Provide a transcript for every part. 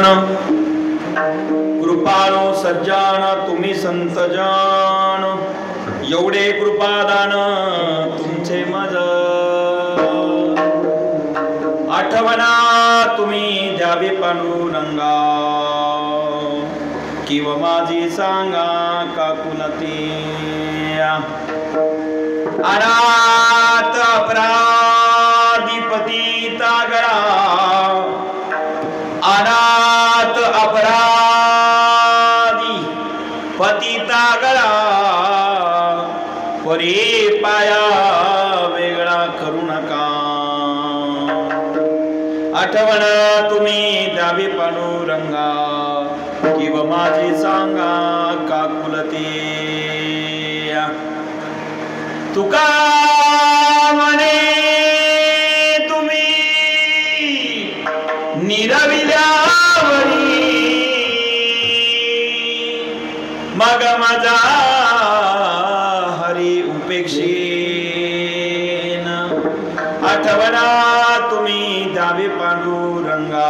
सज्जन कृपाळू सज्जन तुम्ही संत जन एवढे कृपादान तुमचे मज आठवणा तुम्ही द्यावी पांडुरंगा किंवा माझी सांगा काकुलती अनाथ अपराधीपती तागळा अनाथ अपराधी पतिता गळा परी पाया वेगळा करू नका आठवण तुम्ही द्यावी पांडुरंगा किंवा माझी सांगा काकुलती तुका म्हणे तुम्ही निरविल्यावरी मग माझा हरी उपेक्षेन आठवणा तुम्ही द्यावी पांडुरंगा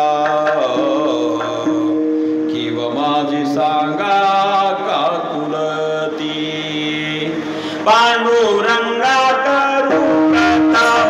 किंवा माझी सांगा काकुलती पांडुरंगा करू प्रताप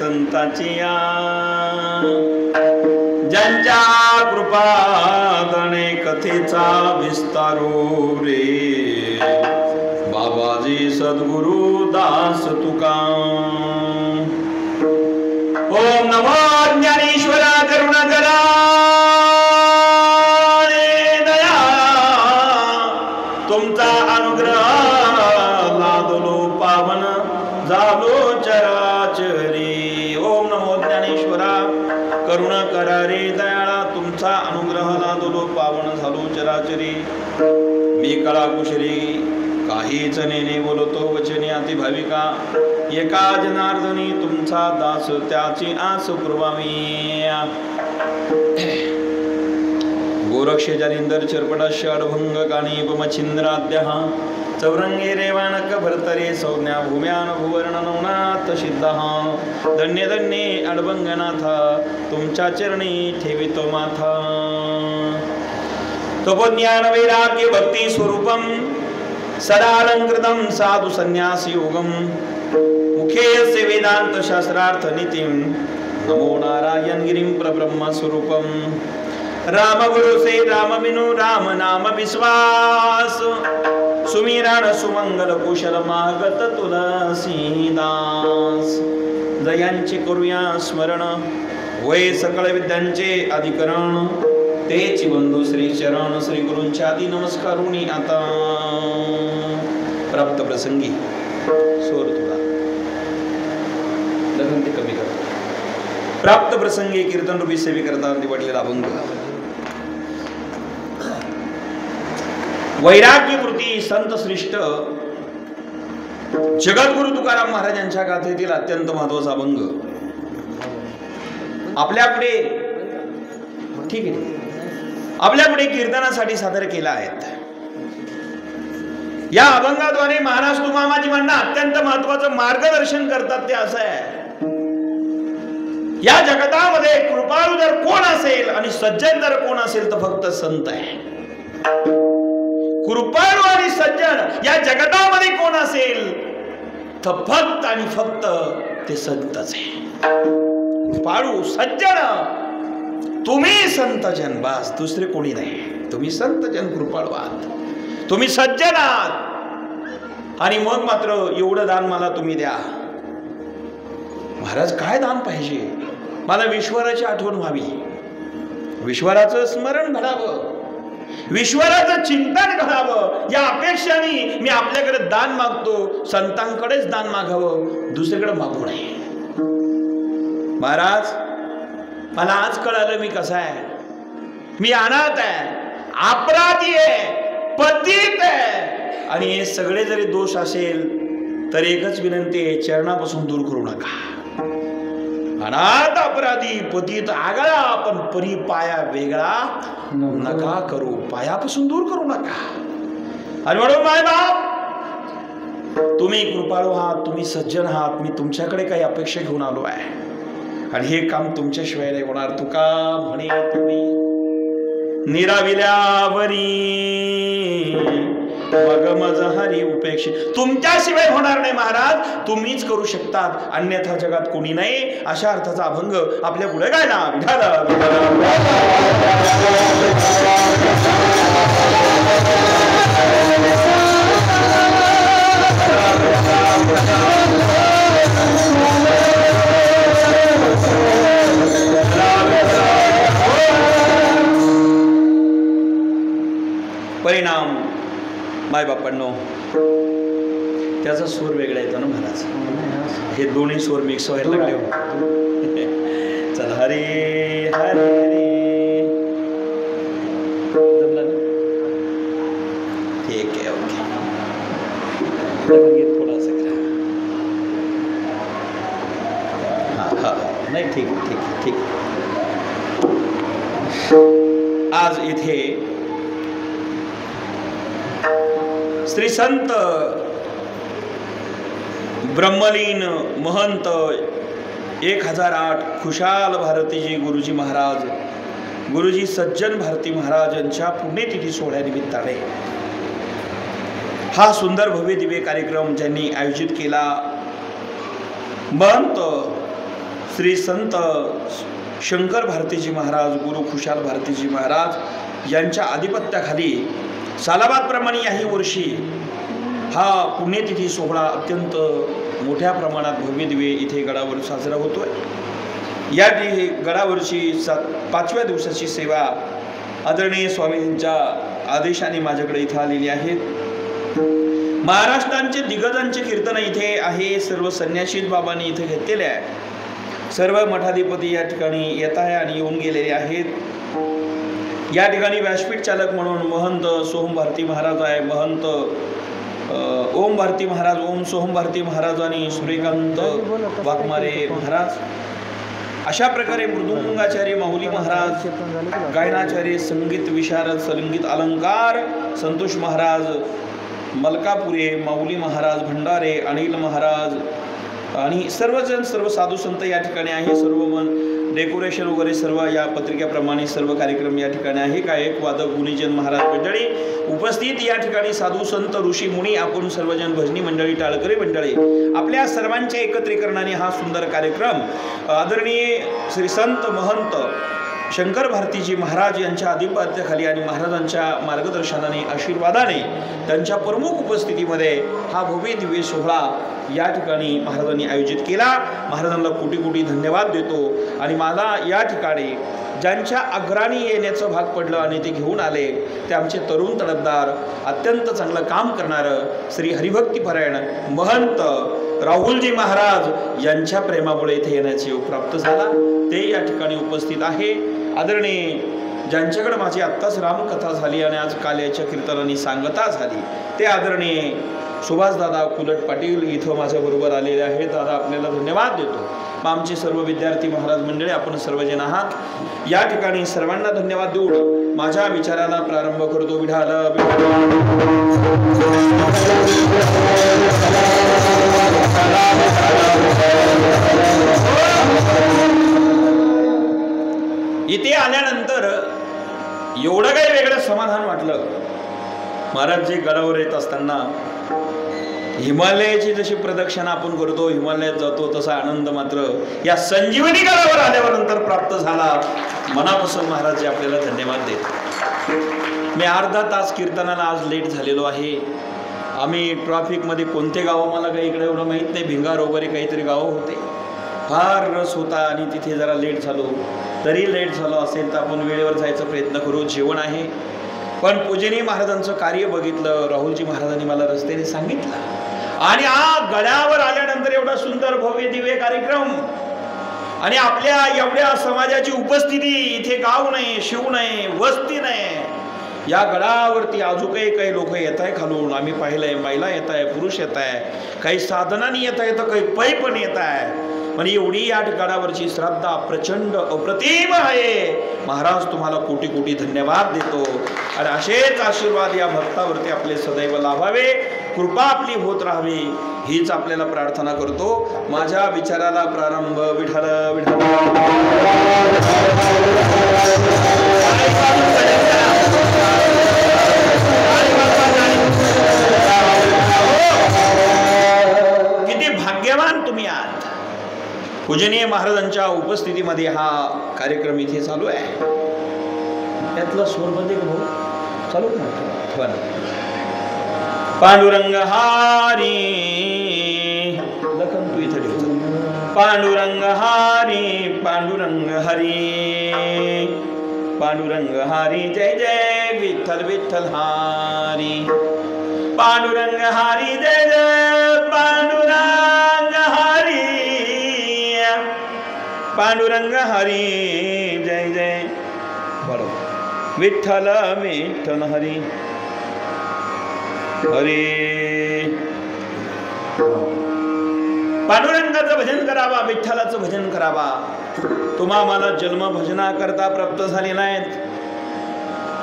संताची या ज्यांच्या कृपा गणे कथेचा विस्तारो रे बाबाजी सद्गुरु दास तुका ओम नमो ज्ञानेश्वरा करुणाकरा दया तुमचा अनुग्रह लादलो पावन झालो चराचरी ओम नमो ज्ञानेश्वरा करुणाकरा रे दयाळा तुमचा अनुग्रह लादलो पावन झालो चराचरी मी कळा कुशली काहीच नेने बोलतो वचने अति भाविका एका जनार्दनी तुमचा दास त्याची आस पुरवावी गोरक्ष जालिंदर चरपटाश अडभंग काणी पमछिंद्राद्य चौरंगे रेवानक भरतरे संज्ञा भूम्यान भुवर्ण नवनाथ सिद्ध धन्य धन्य अडभंगनाथ तुमच्या चरणी ठेवितो माथा तपोज्ञान वैराग्य भक्ती स्वरूपम सदालंकृतं साधु संन्यास योगम मुखेयस्य वेदांत शास्त्रार्थ नीतिं नमो नारायण गिरिं प्रब्रह्म स्वरूपम राम गुरु से राम बिनु राम नाम विश्वास सुमिरण सुमंगल कुशल मागत तुलसीदास जयांचे करूया स्मरण वै सकळ विद्यांचे अधिकरण तेची बंधू श्री चरण श्री गुरूंच्या आदी नमस्कारुनी आता प्राप्त प्रसंगी स्वर थोडा लगन ते कमी करतो प्राप्त प्रसंगी कीर्तन रूपी सेवे करता निवडलेला अभंग वैराग्य कृती संत श्रेष्ठ जगद्गुरु तुकाराम महाराजांच्या गाथेतील अत्यंत महत्वाचा अभंग आपल्यापुढे ठीक आहे आपल्यापुढे कीर्तनासाठी सादर केला आहे या अभंगाद्वारे महाराज तुमामाजी म्हणणं अत्यंत महत्वाचं मार्गदर्शन करतात ते असं आहे या जगतामध्ये कृपाळू जर कोण असेल आणि सज्जन जर कोण असेल तर फक्त संत आहे कृपाळू आणि सज्जन या जगतामध्ये कोण असेल तर फक्त आणि फक्त ते संतच आहे कृपाळू सज्जन तुम्ही संत जन बस दुसरे कोणी नाही तुम्ही संत जन कृपाळू आहात तुम्ही सज्जन आहात आणि मग मात्र एवढं दान मला तुम्ही द्या महाराज काय दान पाहिजे मला विश्वराची आठवण व्हावी विश्वराचं स्मरण घडावं विश्वराचं चिंतन घडावं या अपेक्षाने मी आपल्याकडे दान मागतो संतांकडेच दान मागावं दुसरीकडे मागू नये महाराज मला आज कळालं मी कसा आहे मी अनाथ आहे अपराधी आहे पतित आहे आणि हे सगळे जरी दोष असेल तर एकच विनंती आहे चरणापासून दूर करू नका अनाथ अपराधी पतित आगळा पण परी पाया वेगळा नका करू पायापासून दूर करू नका आणि म्हणून माय बाप तुम्ही कृपाळू आहात तुम्ही सज्जन आहात मी तुमच्याकडे काही अपेक्षा घेऊन आलो आहे आणि हे काम तुमच्याशिवाय नाही होणार तुका म्हणे तुम्ही निराविल्यावरी मग मज हरी उपेक्षित तुमच्याशिवाय होणार नाही महाराज तुम्हीच करू शकतात अन्यथा जगात कोणी नाही अशा अर्थाचा अभंग आपल्या पुढे गायला परिणाम मायबापांनो त्याचा सूर वेगळा येतो ना महाराज हे दोन्ही सूर मिक्स व्हायला लागले चल हरे हरे जमलं ना ठीक आहे ओके थोडासा हा नाही ठीक ठीक ठीक आज इथे श्री संत ब्रह्मलीन महंत 1008 खुशाल भारतीजी गुरुजी महाराज गुरुजी सज्जन भारती महाराज यांच्या पुण्यतिथी सोहळ्यानिमित्ताने हा सुंदर भव्य दिव्य कार्यक्रम ज्यांनी आयोजित केला महंत श्री संत शंकर भारतीजी महाराज, गुरु खुशाल भारतीजी महाराज यांच्या आधिपत्याखाली सालाबादप्रमाणे याही वर्षी हा पुण्यतिथी सोहळा अत्यंत मोठ्या प्रमाणात भव्य दिव्य इथे गडावर साजरा होतोय। या गडावरची 5व्या दिवसाची सेवा आदरणीय स्वामींच्या आदेशाने माझ्याकडे इथे आलेली आहेत। महाराष्ट्रांचे दिग्गजांचे कीर्तन इथे आहे, सर्व संन्यासी बाबांनी इथे घेतलेले आहे, सर्व मठाधिपती या ठिकाणी येत आहे आणि येऊन गेलेले आहेत। या ठिकाणी व्यासपीठ चालक म्हणून महंत सोहम भारती महाराज आहे, महंत ओम भारती महाराज, ओम सोहम भारती महाराज आणि सूर्यकांत वाघमारे महाराज, अशा प्रकारे मृदुंगाचार्य माऊली महाराज, गायनाचार्य, संगीत विशारद, संगीत अलंकार संतोष महाराज, मलकापुरे माऊली महाराज, भंडारे अनिल महाराज आणि सर्वजण, सर्व साधू संत या ठिकाणी आहे। सर्व मन डेकोरेशन वगैरे सर्व या पत्रिकेप्रमाणे सर्व कार्यक्रम या ठिकाणी आहे। गायक वादक गुणीजन महाराज मंडळी उपस्थित, या ठिकाणी साधू संत ऋषी मुनी, आपण सर्वजण भजनी मंडळी, टाळकरी मंडळी, आपल्या सर्वांच्या एकत्रीकरणाने हा सुंदर कार्यक्रम आदरणीय श्री संत महंत शंकर भारतीजी महाराज यांच्या आधिपत्याखाली आणि महाराजांच्या मार्गदर्शनाने, आशीर्वादाने, त्यांच्या प्रमुख उपस्थितीमध्ये हा भव्य दिव्य सोहळा या ठिकाणी महाराजांनी आयोजित केला। महाराजांना कोटी कोटी धन्यवाद देतो। आणि मला या ठिकाणी ज्यांच्या अग्राणी येण्याचं भाग पडलं आणि ते घेऊन आले ते आमचे तरुण तडफदार, अत्यंत चांगलं काम करणारं श्री हरिभक्तीपरायण महंत राहुलजी महाराज यांच्या प्रेमामुळे इथे येण्याचे योग प्राप्त झाला। ते या ठिकाणी उपस्थित आहे। आदरणीय ज्यांच्याकडे माझी आत्ताच रामकथा झाली आणि आज काल्याच्या कीर्तनाने सांगता झाली ते आदरणीय सुभाषदादा कुलट पाटील इथं माझ्याबरोबर आलेले आहेत। दादा आपल्याला धन्यवाद देतो। आमचे सर्व विद्यार्थी महाराज मंडळी, आपण सर्वजण आहात, या ठिकाणी सर्वांना धन्यवाद देऊन माझ्या विचाराला प्रारंभ करतो। विठाल इथे आल्यानंतर एवढं काही वेगळं समाधान वाटलं। महाराज जे गडावर येत असताना हिमालयाची जशी प्रदक्षिणा आपण करतो, हिमालयात जातो, तसा आनंद मात्र या संजीवनी गडावर आल्यावर नंतर प्राप्त झाला। मनापासून महाराज आपल्याला धन्यवाद देत। मी अर्धा तास कीर्तनाला आज लेट झालेलो आहे। आम्ही ट्रॅफिकमध्ये कोणते गावं मला काही इकडे एवढं माहीत नाही, भिंगार वगैरे काहीतरी गावं होते, फार रस होता आणि तिथे जरा लेट झालो। तरी लेट झालो असेल तर आपण वेळेवर जायचा प्रयत्न करू, जेवण आहे। पण पूजनीय महाराजांचं कार्य बघितलं, राहुलजी महाराजांनी मला रस्त्याने सांगितलं आणि गडावर आल्यानंतर एवढा सुंदर भव्य दिव्य कार्यक्रम आणि आपल्या एवढ्या समाजाची उपस्थिती, इथे गाव नाही, शिव नाही, वस्ती नाही, या गडावरती अजूनही काही लोक येत आहे खालून, आम्ही पाहिलंय, महिला येत आहे, पुरुष येत आहे, काही साधनांनी येत आहे तर काही पै पण येत आहे। म्हणजे एवढी या गडावरची श्रद्धा प्रचंड अप्रतिम आहे। महाराज तुम्हाला कोटी कोटी धन्यवाद देतो आणि असेच आशीर्वाद या भक्तावरती आपले सदैव लाभावे, कृपा आपली होत राहावी हीच आपल्याला प्रार्थना करतो। माझ्या विचाराला प्रारंभ विठाल विठाल। किती भाग्यवान तुम्ही आहात। पूजनीय महाराजांच्या उपस्थितीमध्ये हा कार्यक्रम इथे चालू आहे। यातला स्वरबंदी भाऊ चालू ना, पांडुरंग हारी लखन तू इथे ठेव, पांडुरंग हारी पांडुरंग हरी, पांडुरंग हारी जय जय विठ्ठल विठ्ठल हारी, पांडुरंग हारी जय जय पांडुरंग हरी, पांडुरंग हरी जय जय, बरोबर, विठ्ठल विठ्ठल हरी हरी। पांडुरंगाचं भजन करावा, विठ्ठलाचं भजन करावा। तुम्हा मला जन्म भजना करता प्राप्त झाले नाहीत।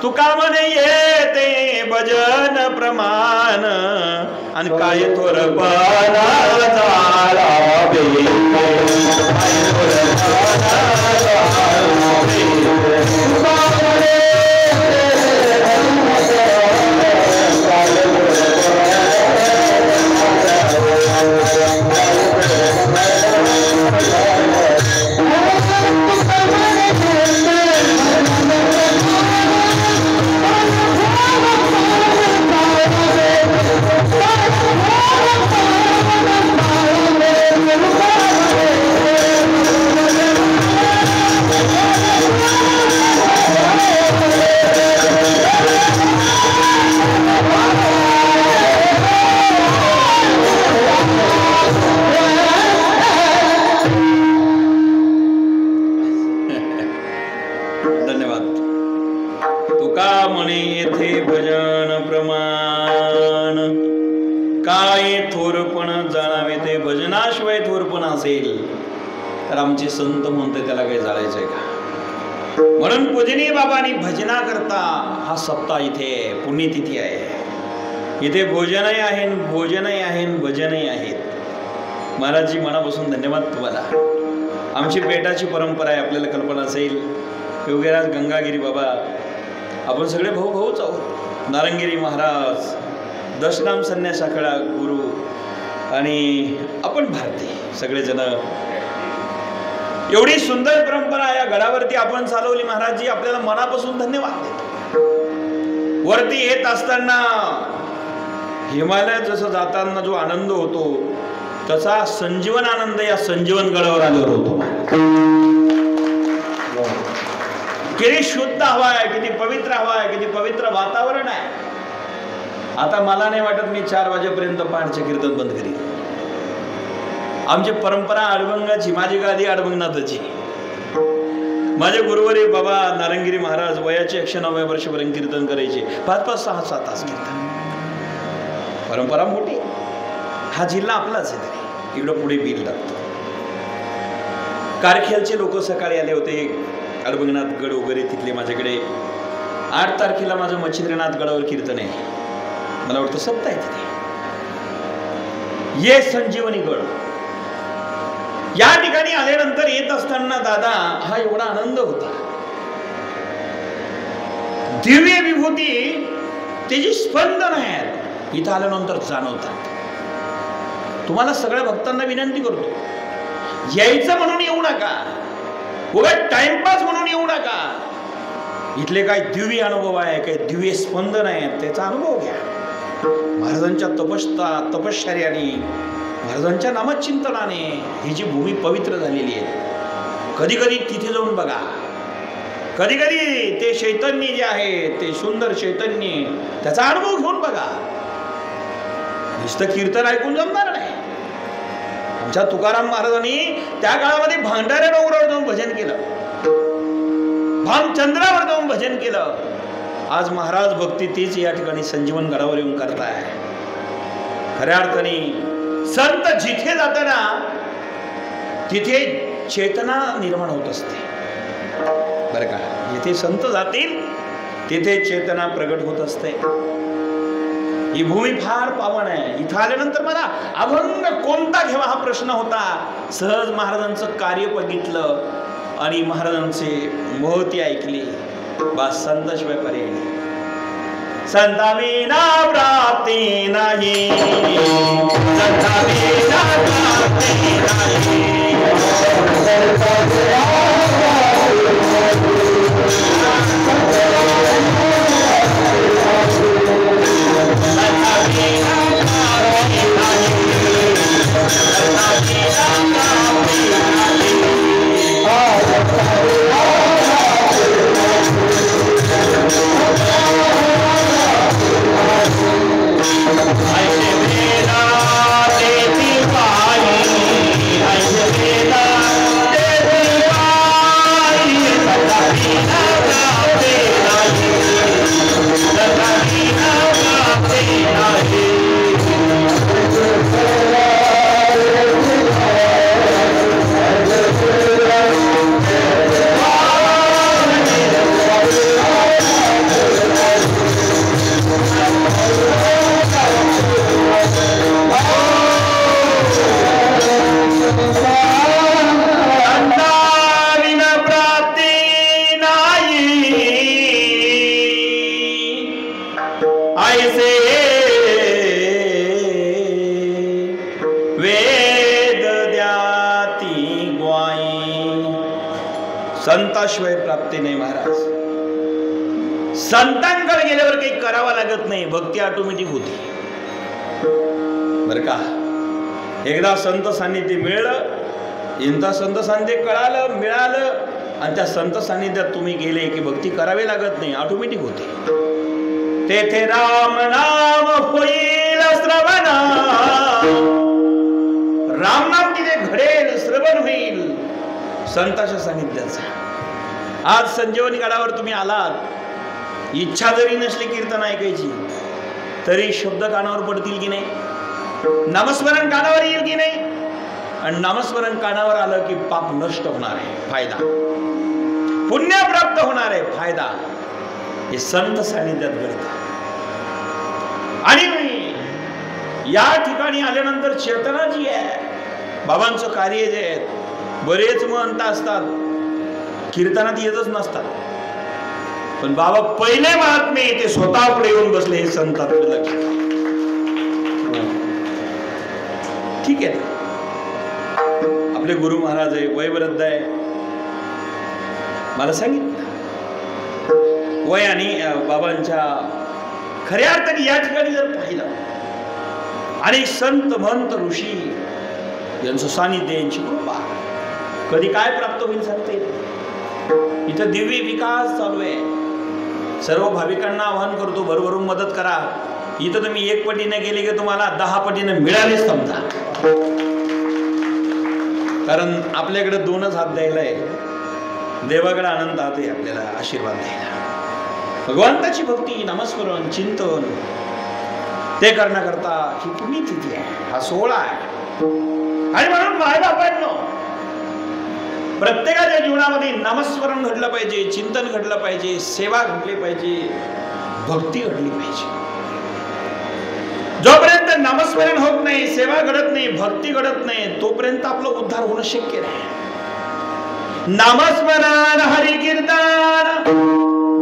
तुका म्हणे येते भजन प्रमाण आणि काय थोर असेल तर आमचे संत म्हणते त्याला काही जाळायचंय का? म्हणून पूजनीय बाबांनी भजना करता हा सप्ताह इथे पुण्यतिथी आहे. इथे भोजनही आहे, भोजनही आहे, भजनही आहेत. महाराजजी मनापासून धन्यवाद तुम्हाला. आमची पेटाची परंपरा आहे, आपल्याला कल्पना असेल. योगीराज गंगागिरी बाबा, आपण सगळे भाऊ भाऊच आहोत. नारंगिरी महाराज, दशनाम संन्यास आखाडा गुरु आणि आपण भारतीय सगळेजण. एवढी सुंदर परंपरा या गडावरती आपण चालवली. महाराजजी आपल्याला मनापासून धन्यवाद देतो. वरती येत असताना हिमालयात जसं जाताना जो आनंद होतो तसा संजीवन आनंद या संजीवन गडावर आल्यावर होतो. किती शुद्ध हवा आहे, किती पवित्र हवा आहे, किती पवित्र वातावरण आहे. आता मला नाही वाटत मी 4 वाजेपर्यंत पहाटचे कीर्तन बंद करीन. आमची परंपरा अडवंगाची, माझी गादी अडवंगनाथाची. माझे गुरुवारी बाबा नारंगिरी महाराज वयाचे 109व्या वर्षापर्यंत कीर्तन करायचे. 5-5, 6-6 तास कीर्तन. परंपरा मोठी. हा जिल्हा आपलाच आहे तरी इकडं पुढे बील लागतो. कारखेलचे लोक सकाळी आले होते. अडवंगनाथ गड वगैरे तिथले माझ्याकडे. 8 तारखेला माझं मच्छिंद्रनाथ गडावर कीर्तन आहे. मला वाटतं सप्ताह आहे तिथे. ये संजीवनी गड. या ठिकाणी आल्यानंतर येत असताना दादा हा एवढा आनंद होता. दिव्य विभूती त्याची स्पंदन आहेत इथं आल्यानंतर जाणवतात. तुम्हाला सगळ्या भक्तांना विनंती करतो, यायचं म्हणून येऊ नका, उगाच टाइमपास म्हणून येऊ नका. इथले काय दिव्य अनुभव आहे, काय दिव्य स्पंदन आहे, त्याचा अनुभव घ्या. महाराजांच्या तपश्चर्याने, महाराजांच्या नामचिंतनाने ही जी भूमी पवित्र झालेली आहे. कधी कधी तिथे जाऊन बघा. कधी कधी ते चैतन्य जे आहे, ते सुंदर चैतन्य, त्याचा अनुभव घेऊन बघा. नुसतं कीर्तन ऐकून जमणार नाही. आमच्या तुकाराम महाराजांनी त्या काळामध्ये भांडाऱ्या डोंगरावर जाऊन भजन केलं, भामचंद्रावर जाऊन भजन केलं. आज महाराज भक्ती तीच या ठिकाणी संजीवन गडावर येऊन करताय. खऱ्या अर्थाने संत जिथे जाताना तिथे चेतना निर्माण होत असते बरं का. जिथे संत जातील तिथे चेतना प्रगट होत असते. ही भूमी फार पावन आहे. इथं आल्यानंतर मला अभंग कोणता घ्यावा हा प्रश्न होता. सहज महाराजांचं कार्य बघितलं आणि महाराजांचे महती ऐकली. बस संताशिवाय पर्याय नाही. संताविना प्राप्ती नाही, संताविना प्राप्ती नाही. संताशिवाय प्राप्ती नाही महाराज. संतांकडे गेल्यावर काही करावं लागत नाही, भक्ती ऑटोमॅटिक होती बर का. एकदा संत सान्निध्य मिळलं, एकदा संत सान्निध्य कळालं, मिळालं आणि त्या संत सान्निध्यात तुम्ही गेले की भक्ती करावी लागत नाही, ऑटोमॅटिक होते. तेथे राम नाम होईल श्रवण, राम नाम तिथे घडेल, श्रवण होईल संताच्या सानिध्याचा. आज संजीवनी गडावर तुम्ही आलात, इच्छा जरी नसली कीर्तन ऐकायची तरी शब्द कानावर पडतील की नाही, नामस्मरण कानावर येईल की नाही. आणि नामस्मरण कानावर आलं की पाप नष्ट होणार आहे, फायदा, पुण्य प्राप्त होणार आहे, फायदा. हे संत सानिध्यात घडतं. आणि या ठिकाणी आल्यानंतर चेतना जी आहे, बाबांचं कार्य जे आहे, बरेच महंत असतात कीर्तनात येतच नसतात, पण बाबा पहिले महात्मे ते स्वतः पुढे येऊन बसले. हे संतात लक्षात. ठीक आहे, आपले गुरु महाराज आहे, वयवृद्ध आहे, मला सांगितलं वय आणि बाबांच्या खऱ्या अर्थाने या ठिकाणी जर पाहिलं, आणि संत महंत ऋषी यांचं सानिध्य, यांची कृपा, कधी काय प्राप्त होईल सांगते. इथं दिव्य विकास चालू आहे. सर्व भाविकांना आवाहन करतो, भरभरून मदत करा. इथं तुम्ही 1 पटीने गेले की तुम्हाला 10 पटीने मिळालेच समजा. कारण आपल्याकडे 2च हात द्यायला आहे, देवाकडे आनंद हात आहे आपल्याला आशीर्वाद द्यायला. भगवंताची भक्ती, नामस्मरण, चिंतन ते करण्याकरता ही पुण्यतिथी आहे, हा सोहळा आहे. आणि म्हणून मायबापांनो, प्रत्येकाच्या जीवनामध्ये नामस्मरण घडलं पाहिजे, चिंतन घडलं पाहिजे, सेवा घडली पाहिजे, भक्ती घडली पाहिजे. जोपर्यंत नामस्मरण होत नाही, सेवा घडत नाही, भक्ती घडत नाही, तोपर्यंत आपलं उद्धार होणं शक्य नाही. नामस्मरण, हरि कीर्तन,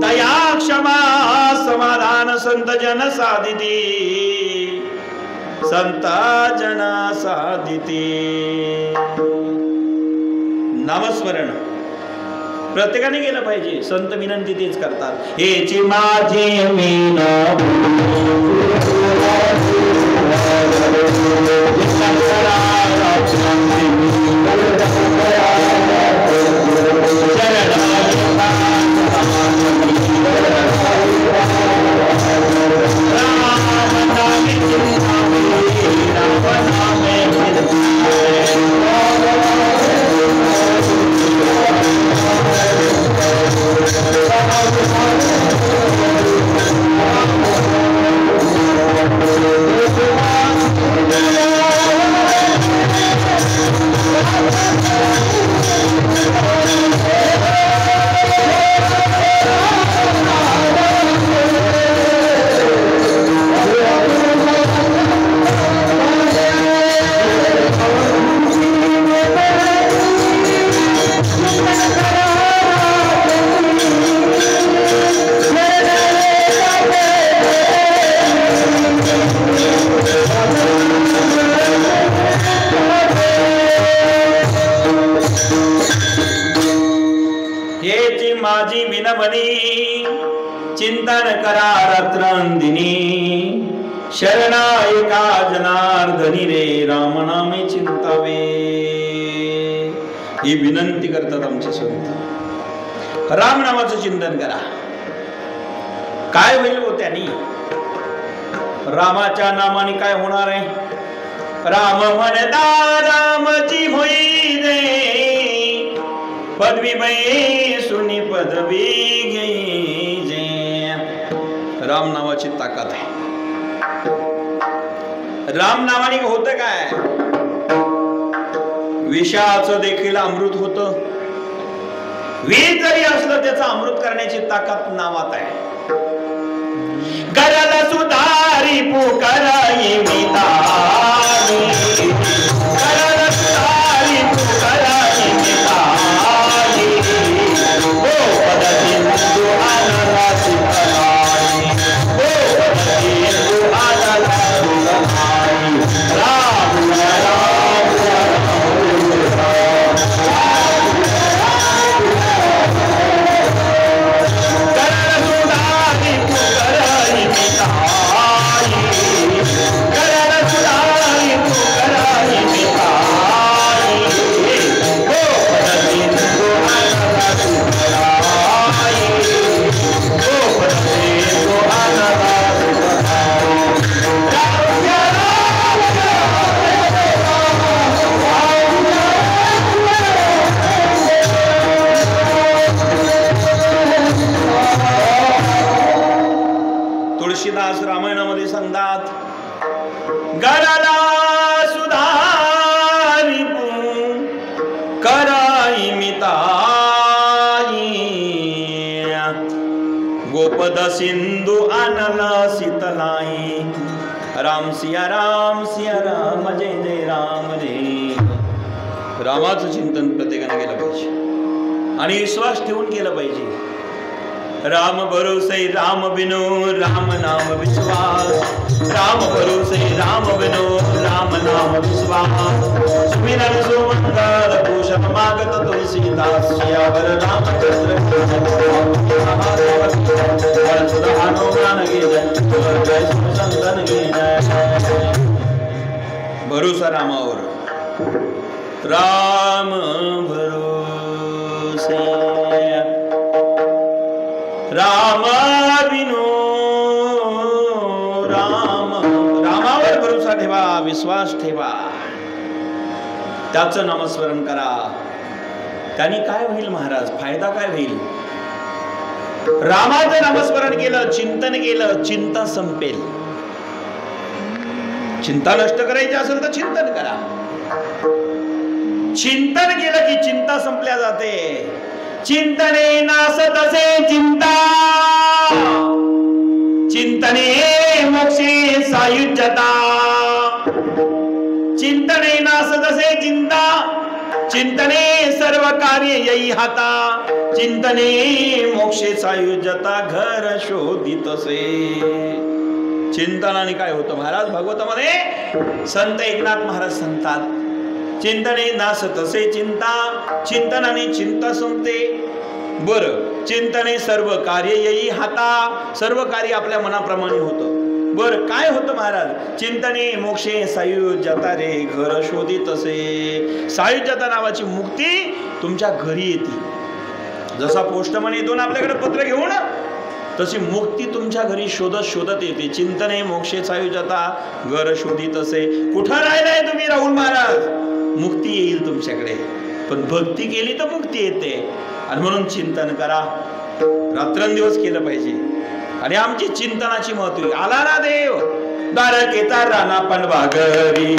दया, क्षमा, समाधान, संत जन साधिती, संत जन साधिती. नामस्मरण प्रत्येकाने केलं पाहिजे. संत विनंती तेच करतात, हेची माझी माझी विनमनी, चिंतन करा रात्रंदिनी, शरणायका जनार्दनी रे, राम नामे चिंतावे. ही विनंती करतात आमचे संत. राम नामाचं चिंतन करा. काय होईल हो त्यानी? रामाच्या नामाने काय होणार आहे? राम म्हणता रामची होई रे, पदवी बाई सुनी पदवी घेई जे. राम नावाची ताकद आहे. राम नावाने होतं काय? विषाचं देखील अमृत होतं. विष जरी असलं त्याचं अमृत करण्याची ताकद नावात आहे. गरला सुधारी पुकाराई मिताई, गरला सुधारी पुकाराई मिताई, ओ पदती तू आनला सुधाई, ओ पदती तू आनला सुधाई. राम राम गरला सुधारी पुकाराई मिताई, गरला सुधारी सिंधू आणला शीतलाई. राम सिया राम जय जय राम रे. रामाचं चिंतन प्रत्येकाने केलं पाहिजे आणि विश्वास ठेवून केलं पाहिजे. राम भरोसे राम बिनो राम नाम विश्वास. राम भरोसे राम बिनो राम नाम विश्वास. सुमिरन सुमंगल भूषण मागत तुलसीदास. सियावर रामचंद्र भरोसा रामावर. राम भरोसे राम बिनो राम. रामावर भरोसा ठेवा, विश्वास ठेवा, त्याचं नामस्मरण करा. त्यांनी काय होईल महाराज, फायदा काय होईल? रामाचं नामस्मरण केलं, चिंतन केलं, चिंता संपेल. चिंता नष्ट करायची असेल तर चिंतन करा. चिंतन केलं की चिंता संपल्या जाते. चिंतने नासत असे चिंता. चिंतने मोक्षे सायुज्यता. चिंतने नासत असे चिंता. चिंतने सर्व कार्य येई हाता. चिंतने मोक्षे सायुज्यता घर शोधित असे. चिंतनाने काय होतं महाराज? भागवतामध्ये संत एकनाथ महाराज सांगतात, चिंतने नासत असे चिंता. चिंतनाने चिंता संपते. बर, चिंतने सर्व कार्य येई हाता. सर्व कार्य आपल्या मनाप्रमाणे होतं. बर, काय होतं महाराज? चिंतने मोक्षे सायुज्यता रे घर शोधित असे. सायुज्यता नावाची मुक्ती तुमच्या घरी येते. जसा पोस्टमन येतो ना आपल्याकडे पत्र घेऊन, तशी मुक्ती तुमच्या घरी शोधत शोधत येते. चिंतने मोक्षे सायुज्यता घर शोधित असे. कुठं राहिलाय तुम्ही राहुल महाराज? मुक्ती येईल तुमच्याकडे. पण भक्ती केली तर मुक्ती येते. आणि म्हणून चिंतन करा, रात्रंदिवस केलं पाहिजे. आणि आमची चिंतनाची महत्व. आला ना देव द्वारकेचा राणा पण वागरी.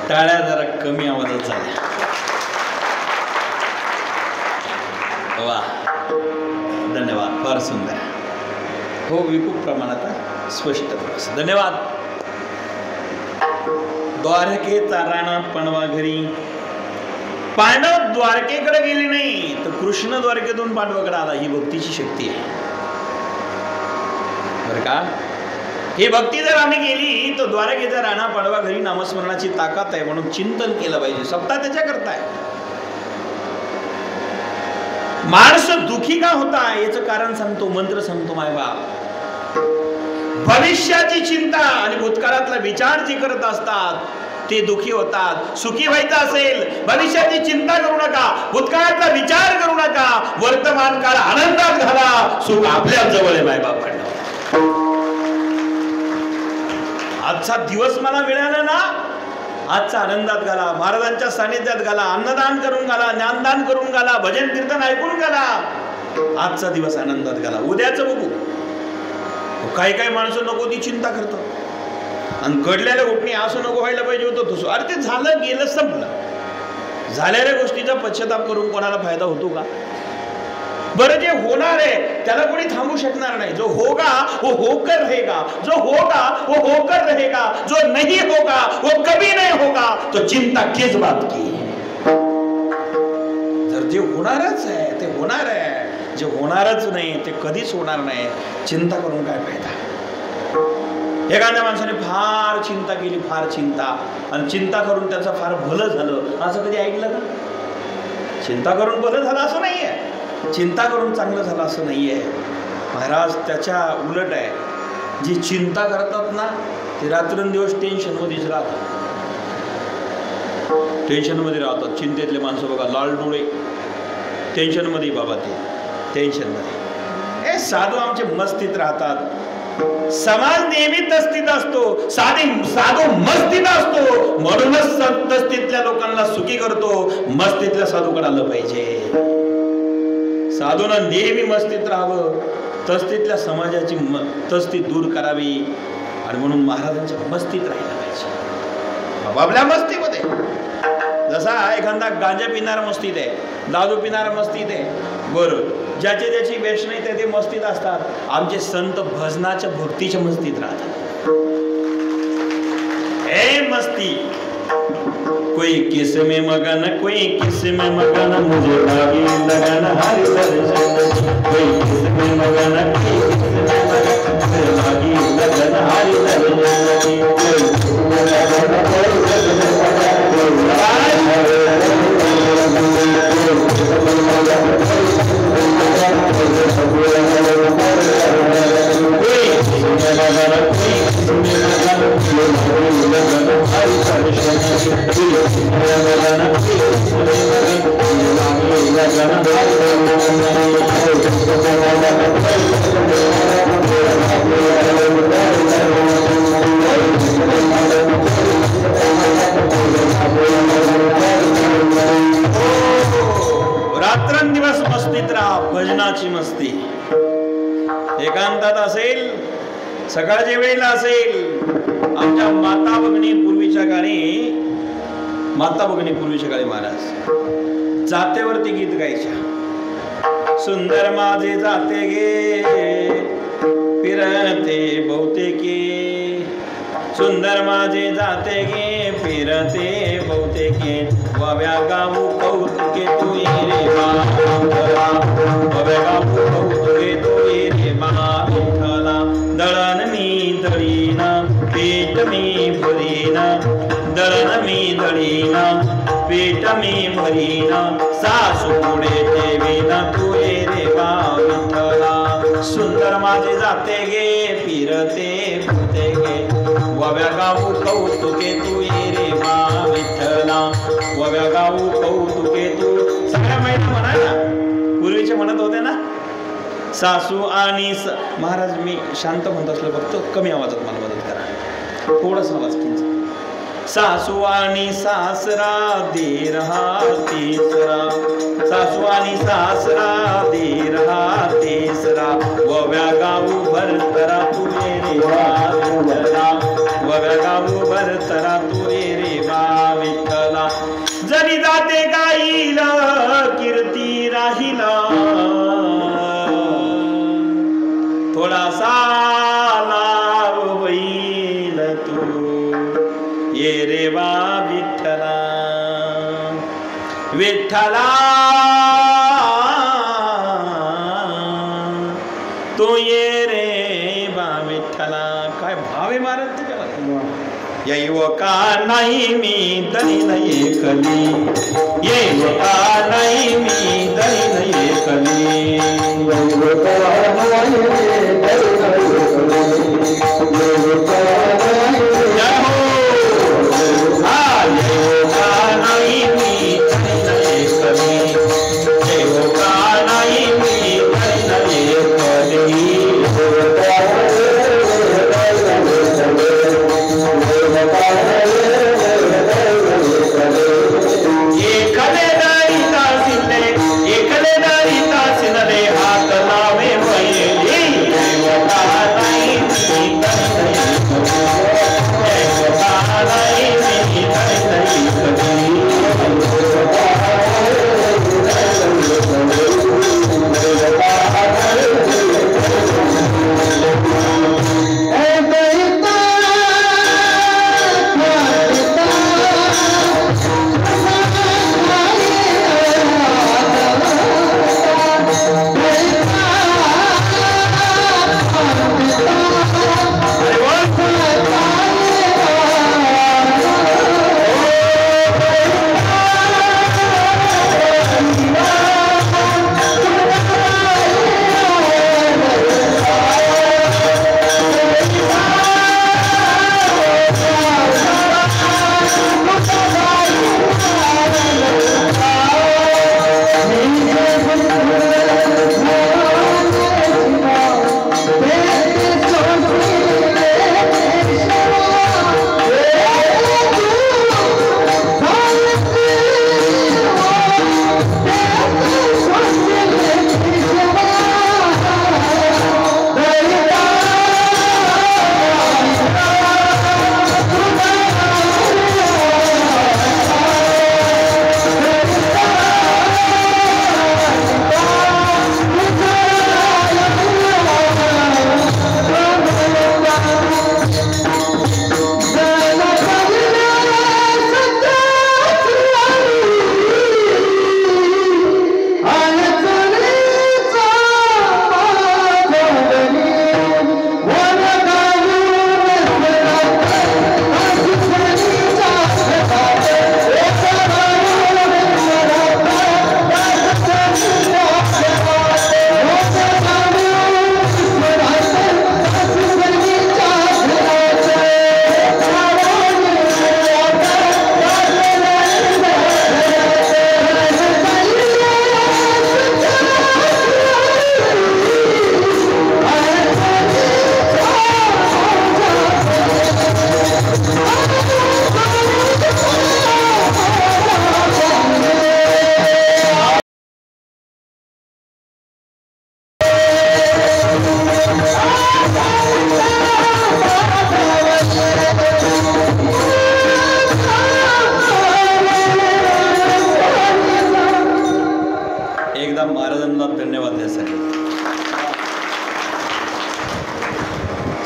टाळ्या जरा कमी आवाजात झाल्या. वा, धन्यवाद, फार सुंदर. हो, विपुल प्रमाणात स्पष्ट. धन्यवाद. द्वारकेचा राणा पणवा घरी. पांडव द्वारकेकडे गेली नाही तर कृष्ण द्वारकेतून पांडवाकडे आला. ही भक्तीची शक्ती आहे बर का. ही भक्ती जर आम्ही गेली तर द्वारकेचा राणा पांडवा घरी नामस्मरणाची ताकद आहे. म्हणून चिंतन केलं पाहिजे. सप्ताह त्याच्या करताय. माणूस दुखी का होता याचं कारण सांगतो, मंत्र सांगतो. माय बाप भविष्याची चिंता आणि भूतकाळातला विचार जे करत असतात ते दुखी होतात. सुखी व्हायचं असेल भविष्याची चिंता करू नका, भूतकाळातला विचार करू नका, वर्तमान काळ आनंदात घाला. सुख आपल्या जवळ आहे माय बापांना. आजचा दिवस मला मिळाला ना, आजचा आनंदात घाला, महाराजांच्या सानिध्यात घाला, अन्नदान करून घाला, ज्ञानदान करून घाला, भजन कीर्तन ऐकून घाला. आजचा दिवस आनंदात घाला. उद्याचं बघू. काही माणसं नको ती चिंता करतात आणि घडलेल्या गोष्टी असं नको व्हायला पाहिजे होतं तसं. अरे ते झालं, गेलं, संपलं. झालेल्या गोष्टीचा पश्चाताप करून कोणाला फायदा होतो का? बरं, जे होणार आहे त्याला कोणी थांबू शकणार नाही. जो होगा वो होकर रहेगा, जो होगा वो होकर रहेगा, जो नहीं होगा वो कभी नहीं होगा. तो चिंता किस बात की. जर जे होणारच आहे ते होणार आहे, जे होणारच नाही ते कधीच होणार नाही. चिंता करून काय फायदा. एखाद्या माणसाने फार चिंता केली, फार चिंता, आणि चिंता करून त्याचं फार भलं झालं असं कधी ऐकलं का? चिंता करून भलं झालं असं नाहीये, चिंता करून चांगलं झालं असं नाहीये. महाराज त्याच्या उलट आहे. जी चिंता करतात ना ते रात्रंदिवस टेन्शन मध्येच राहतात. टेन्शन मध्ये राहतात. चिंतेतले माणसं बघा, लाल डोळे, टेन्शन मध्ये. बाबा ते टेन्शन मध्ये. हे साधू आमचे मस्तीत राहतात. समाज नेहमी तस्तीत असतो, साधू मस्तीत असतो. म्हणूनच तस्तीतल्या लोकांना सुखी करतो. मस्तीतल्या साधूकडे आलं पाहिजे. साधूनं नेहमी मस्तीत राहावं, तस्तीतल्या समाजाची तस्ती दूर करावी. आणि म्हणून महाराजांच्या मस्तीत राहायला पाहिजे. आपल्या मस्तीमध्ये जसा एखादा गांजा पिणारा मस्तीत आहे, दारू पिणारा मस्तीत आहे. बरं, ज्याची ज्याची व्यसनी आहे ते मस्तीत असतात. आमचे संत भजनाच्या भक्तीच्या मस्तीत राहतात. ए मस्ती, कोई किस में मगन, कोई किस में मगन, मुझे लागी लगन हरि दर्शन. कोई किस में मगन, कोई किस में मगन, मुझे लागी लगन हरि दर्शन. रात्रंदिवस मस्तीत राहा. भजनाची मस्ती एकांतात असेल, सकाळच्या वेळेला असेल. आमच्या माता भगिनी पूर्वीच्या काळी महाराज जातेवरती गीत गायच्या. सुंदर माझे जाते गे फिरते बहुतेके, सुंदर माझे जाते गे फिरते बहुतेके. वव्या गाऊ कौतुके तू रे विठ्ठला, वव्या गाऊ कौतुके तू रे विठ्ठला. दळण मी दळीना, पीठ मी भरीना, दळण मी दळीना, पीठ मी भरीना. सासू पुढे ठेवीना तू रे विठ्ठला. सुंदर माझे जाते गे फिरते बहुतेके, वव्या गाऊ कौतुके तू रे विठ्ठला. वव्या गाऊ कौतुके तू. सगळ्या माहिती म्हणायला पूर्वीचे म्हणत होते ना. सासू आणि महाराज मी शांत म्हणत असलो फक्त कमी आवाजात मला मदत करा, थोडासा आवाज किंचित. सासू आणि सासरा दीर हा तिसरा, सासू आणि सासरा दीर हा तिसरा. वव्या गाऊ भरतरा तू रे विठ्ठला, वव्या गाऊ भरतरा तू रे विठ्ठला. राहिला थोडासा लाभ होईल तू ये रे बा विठ्ठला विठ्ठला तू ये रे बा विठ्ठला. काय भाव आहे महाराज तुझ्या या युवका नाही मी दलीन एकली ये युवका नाही मी दलीन एकली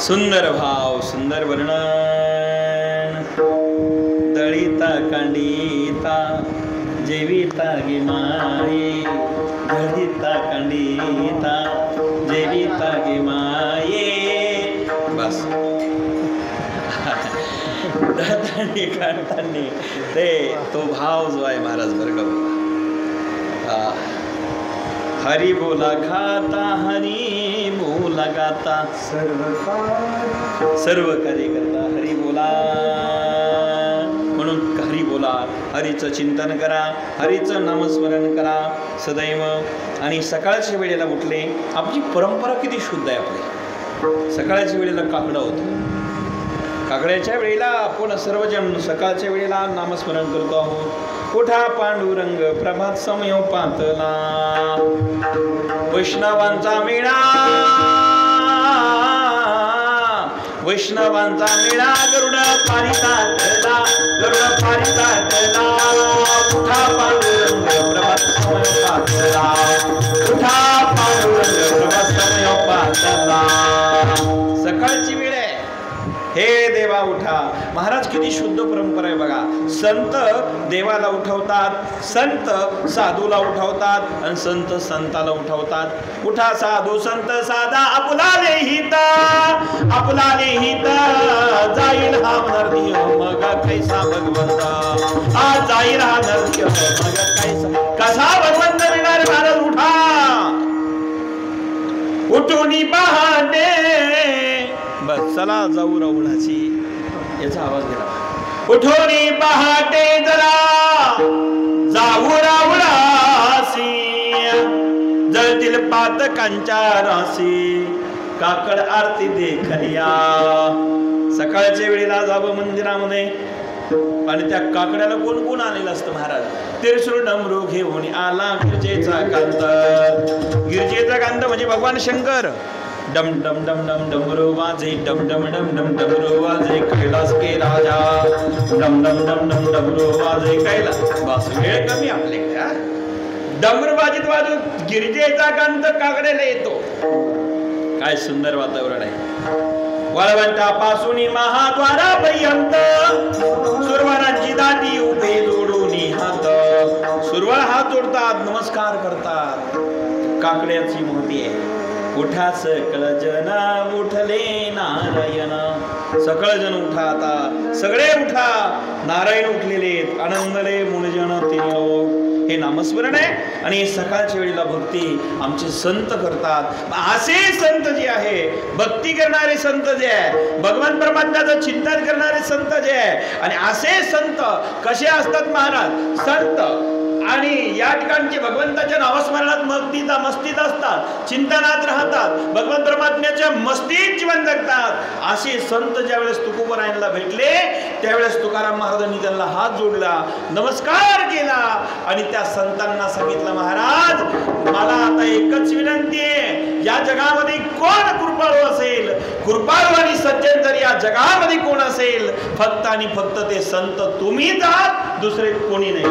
सुंदर भाव सुंदर वर्णन. दळिता कांडिता जेविता गे माये दळिता कांडिता जेविता गे माये. बस दळतानी काढतानी ते तो भाव जो आहे महाराज बरं का. हरी बोला खाता हरी बोला गाता सर्व कार्य करता हरी बोला. म्हणून हरी बोला हरीचं चिंतन करा हरीचं नामस्मरण करा सदैव. आणि सकाळच्या वेळेला उठले आपली परंपरा किती शुद्ध आहे. आपली सकाळच्या वेळेला काकडं होतं. काकड्याच्या वेळेला आपण सर्वजण सकाळच्या वेळेला नामस्मरण करतो आहोत. उठा पांडुरंग प्रभात समय पातला वैष्णवांचा मेळा वैष्णवांचा मेळा गरुड पारिजातला, गरुड पारिजातला. उठा पांडुरंग प्रभात समय पातला, उठा पांडुरंग प्रभात समय पातला. सकाळची वेळ आहे, हे देवा उठा. महाराज किती शुद्ध परंपरा आहे बघा. संत देवाला उठवतात, संत साधूला उठवतात आणि संत संताला उठवतात. उठा साधू संत साधा आपला लिहित, आपला लिहित जाईल हा नरदेह मग कैसा भगवंत. आज जाईल हा नरदेह मग कैसा, कसा भगवंत मिळणार. महाराज उठा, उठून पहाटे. बस चला जाऊ राऊळाची, याचा आवाज गेला. उठोनी पहाटे जरा जाऊ राऊळासी, जळतील पातकांच्या राशी काकड आरती देखलिया. सकाळच्या वेळेला जावं मंदिरामध्ये आणि त्या काकड्याला कोण कोण आलेलं असतं. महाराज त्रिशूळ डमरू घेऊन आला गिरजेचा कांत. गिरजेचा कांत म्हणजे भगवान शंकर. डम डम डम डम डमरू वाजे, डम डम डम डम डमरू वाजे कैलास के राजा. डम डम डम डम डमरू वाजे कैलास. बस वेळ कमी आपल्याकडे. डमरू वाजित वाजून गिरजेचा कांत काकड्याला येतो. काय सुंदर वातावरण आहे. वळवंटापासून महाद्वारापर्यंत सुरवरांची दाटी उभे जोडून हात. सुरवळ हात जोडतात, नमस्कार करतात. काकड्याची महती आहे. उठा सकळ जन उठले नारायण. सकळ जन उठा, आता सगळे उठा. नारायण उठलेले, आनंदले मुनिजन तीन लोक. हे नामस्मरण आहे आणि सकाळच्या वेळेला भक्ती आमचे संत करतात. असे संत जे आहे, भक्ती करणारे संत जे आहे, भगवान परमात्म्याचं चिंतन करणारे संत जे आहे, आणि असे संत कसे असतात महाराज. संत आणि या ठिकाणचे भगवंताच्या नामस्मरणात मस्तीत असतात, चिंतनात राहतात, भगवान परमात्म्याच्या मस्तीत जीवन जगतात. असे संत ज्यावेळेस तुकोबरायांना भेटले त्यावेळेस तुकाराम महाराजांनी त्यांना हात जोडला, नमस्कार केला आणि त्या संतांना सांगितलं, महाराज मला आता एकच विनंती आहे, या जगामध्ये कोण कृपाळू असेल, कृपाळू आणि सज्जन जर या जगामध्ये कोण असेल, फक्त आणि फक्त ते संत तुम्हीच आहात, दुसरे कोणी नाही.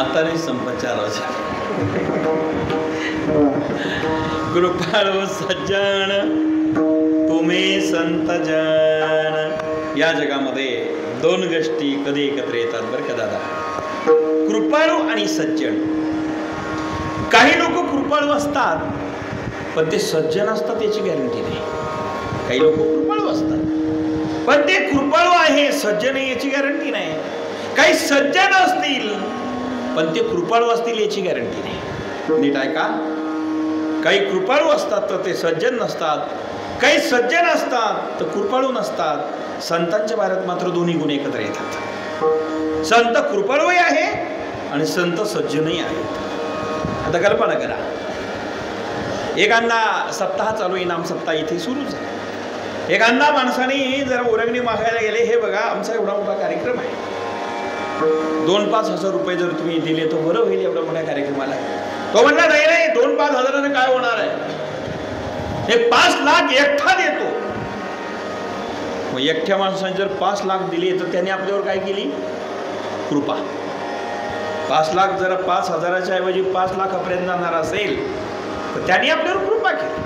आता नाही संपत 4 वाजता. कृपाळू सज्जन तुम्ही संत जन. या जगामध्ये 2 गोष्टी कधी एकत्र येतात बरं का दादा, कृपाळू आणि सज्जन. काही लोक कृपाळू असतात पण ते सज्जन असतात याची गॅरंटी नाही. काही लोक कृपाळू असतात पण ते कृपाळू आहे सज्जन आहे याची गॅरंटी नाही. काही सज्जन असतील पण ते कृपाळू असतील याची गॅरंटी नाही. नीट ऐका, काही कृपाळू असतात तर ते सज्जन नसतात, काही सज्जन असतात तर कृपाळू नसतात. संतांच्या भारत मात्र दोन्ही गुण एकत्र येतात. संत कृपाळूही आहे आणि संत सज्जनही आहेत. आता कल्पना करा, एखादा सप्ताह चालू आहे, नाम सप्ताह इथे सुरूच आहे. एखादा माणसाने जरा ओरंगणी मागायला गेले, हे बघा आमचा एवढा मोठा कार्यक्रम आहे, 2-5 हजार रुपये जर तुम्ही दिले तर बरं होईल एवढ्या मोठ्या कार्यक्रमाला. तो म्हणला नाही नाही, 2-5 हजाराने काय होणार आहे, हे 5 लाख एकटा देतो. मग एकट्या माणसाने जर 5 लाख दिले तर त्याने आपल्यावर काय केली, कृपा. 5 लाख जरा 5 हजाराच्या ऐवजी 5 लाखापर्यंत जाणार असेल तर त्याने आपल्यावर कृपा केली.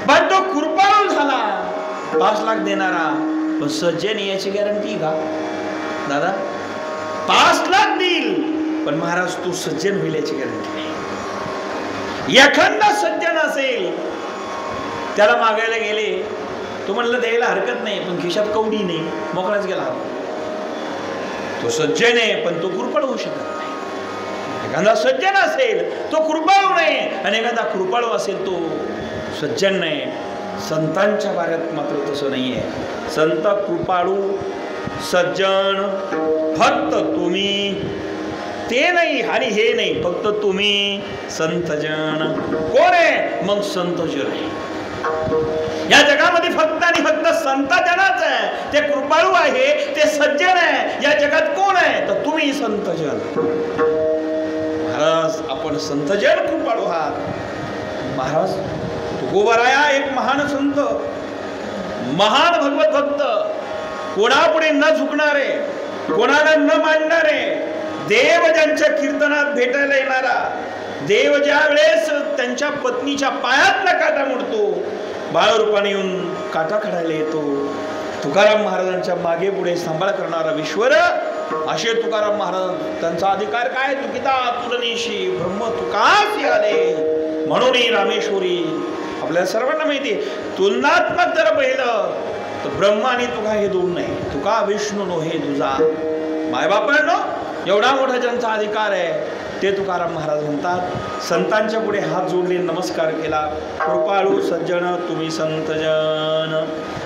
पण तो कृपाळू झाला 5 लाख देणारा, पण सज्जन याची गॅरंटी का दादा? 5 लाख देईल पण महाराज तू सज्जन होईल याची गॅरंटी नाही. एखादा सज्जन असेल, त्याला मागायला गेले, तो म्हणलं द्यायला हरकत नाही पण खिशात कवडी नाही, मोकळाच गेला. तो सज्जन आहे पण तो कृपाळू होऊ शकत नाही. एखादा सज्जन असेल तो कृपाळू नाही आणि एखादा कृपाळू असेल तो सज्जन नाही. संतांच्या बाऱ्यात मात्र तसं नाही आहे. संत कृपाळू सज्जन फक्त तुम्ही, ते नाही आणि हे नाही, फक्त तुम्ही संतजन. कोण आहे मग? संतजन आहे. या जगामध्ये फक्त आणि फक्त संतजनच आहे. ते कृपाळू आहे, ते सज्जन आहे. या जगात कोण आहे तर तुम्ही संतजन. महाराज आपण संतजन कृपाळू आहात. महाराज तुकोबाराया एक महान संत, महान भगवत भक्त, कोणापुढे न झुकणारे, कोणाला न मानणारे, देव ज्यांच्या कीर्तनात भेटायला येणारा, देव ज्या वेळेस त्यांच्या पत्नीच्या पायातला काटा मोडतो, बाळरूपाने येऊन काटा खडायला येतो, तुकाराम महाराजांच्या मागे पुढे सांभाळ करणारा विश्वर, असे तुकाराम महाराज. त्यांचा अधिकार काय? तुकिता तुलनेशी ब्रह्म तुकास आले म्हणून रामेश्वरी. आपल्याला सर्वांना माहिती आहे, तुलनात्मक जर पाहिलं तर ब्रह्म आणि तुका हे 2 नाही. तुका विष्णू नो हे तुझा. मायबापांनो एवढा मोठा ज्यांचा अधिकार आहे ते तुकाराम महाराज म्हणतात. संतांच्या पुढे हात जोडले, नमस्कार केला. कृपाळू सज्जन तुम्ही संतजन.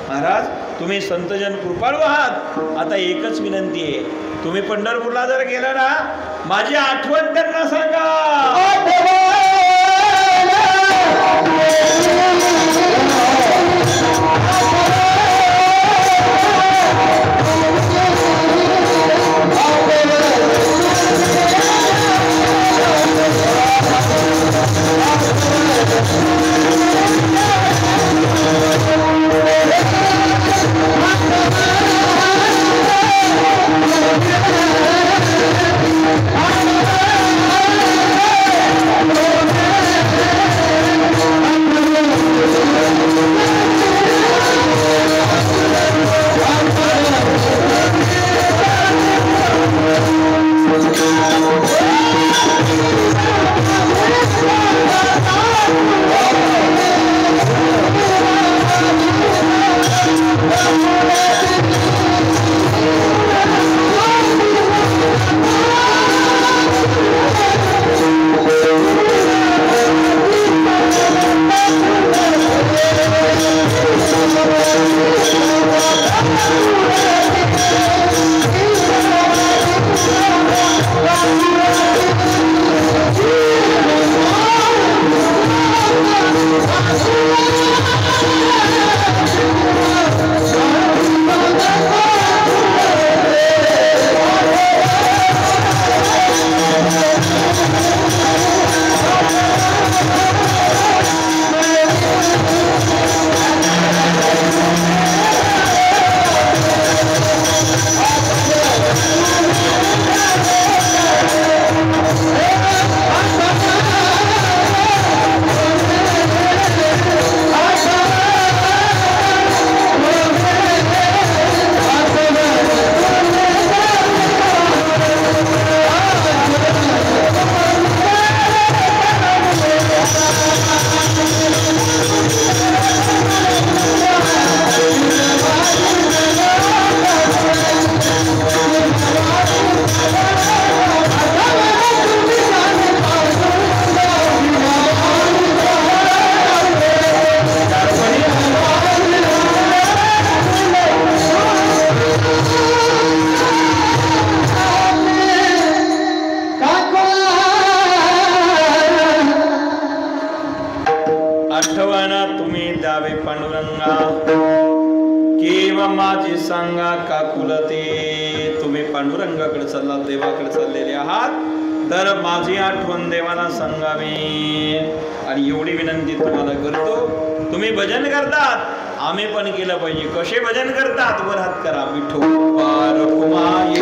महाराज तुम्ही संतजन कृपाळू आहात. आता एकच विनंती आहे, तुम्ही पंढरपूरला जर गेला ना, माझी आठवण त्यांना सांगा. आठवण तुम्ही द्यावे पांडुरंगा, केव्हा माझी सांगा काकुलते. तुम्ही पांडुरंगाकडे चाललात, देवाकडे चाललेले आहात, तर माझी आठवण देवाला सांगावी. आणि एवढी विनंती तुम्हाला करतो. तुम्ही भजन करतात, आम्ही पण केलं पाहिजे. कसे भजन करतात? वर हात करा. विठोबा रखुमाई,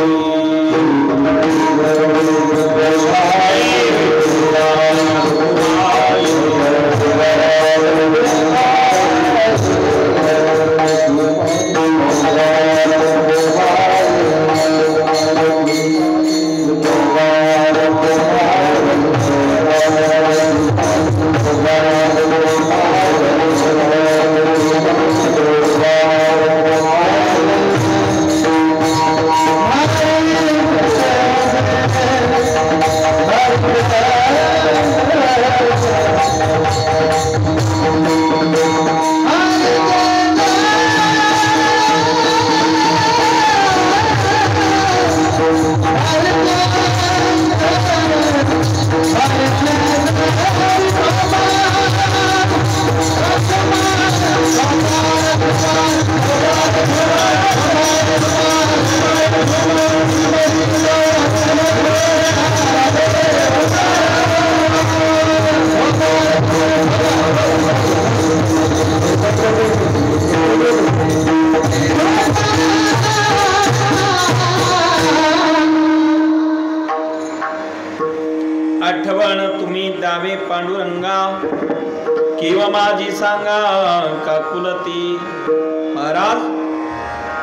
आठवण तुम्ही द्यावे पांडुरंगा, केव्हा माझी सांगा काकुलती. महाराज,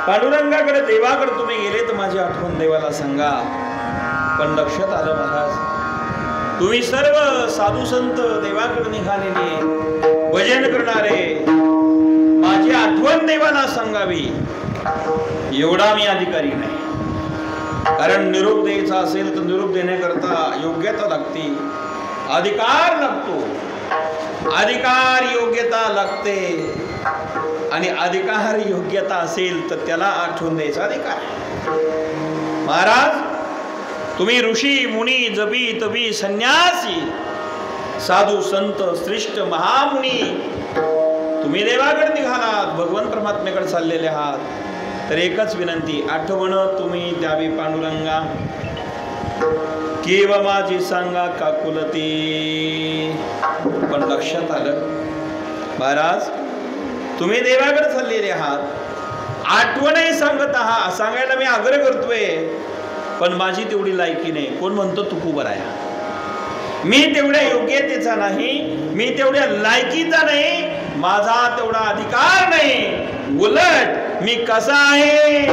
पांडुरंगाकडे देवाकडे तुम्ही गेले तर माझी आठवण देवाला सांगा. पण लक्षात आलं महाराज, तुम्ही सर्व साधू संत देवाकडे निघालेले, भजन करणारे, माझी आठवण देवाला सांगावी एवढा मी अधिकारी नाही. कारण निरोप द्यायचा असेल तर निरोप देण्याकरता योग्यता लागते, अधिकार लागतो, अधिकार योग्यता लागते. आणि अधिकार योग्यता असेल तर त्याला आठवण द्यायचा अधिकार. महाराज, तुम्ही ऋषी मुनी जबी तबी संन्यासी साधू संत श्रेष्ठ महामुनी, तुम्ही देवाकडे निघालात, भगवान परमात्म्याकडे चाललेले आहात, तर एकच विनंती, आठवण तुम्ही द्यावी पांडुरंगा, केव्हा माझी सांगा काकुलती. पण लक्षात आलं महाराज, तुम्ही देवाकडे चाललेले आहात, आठवणही सांगत आहात, सांगायला मी आग्रह करतोय, पण माझी तेवढी लायकी नाही. कोण म्हणतो तू उभं आहे, मी तेवढ्या योग्यतेचा नाही, मी तेवढ्या लायकीचा नाही, माझा तेवढा अधिकार नाही. उलट मी कसा आहे,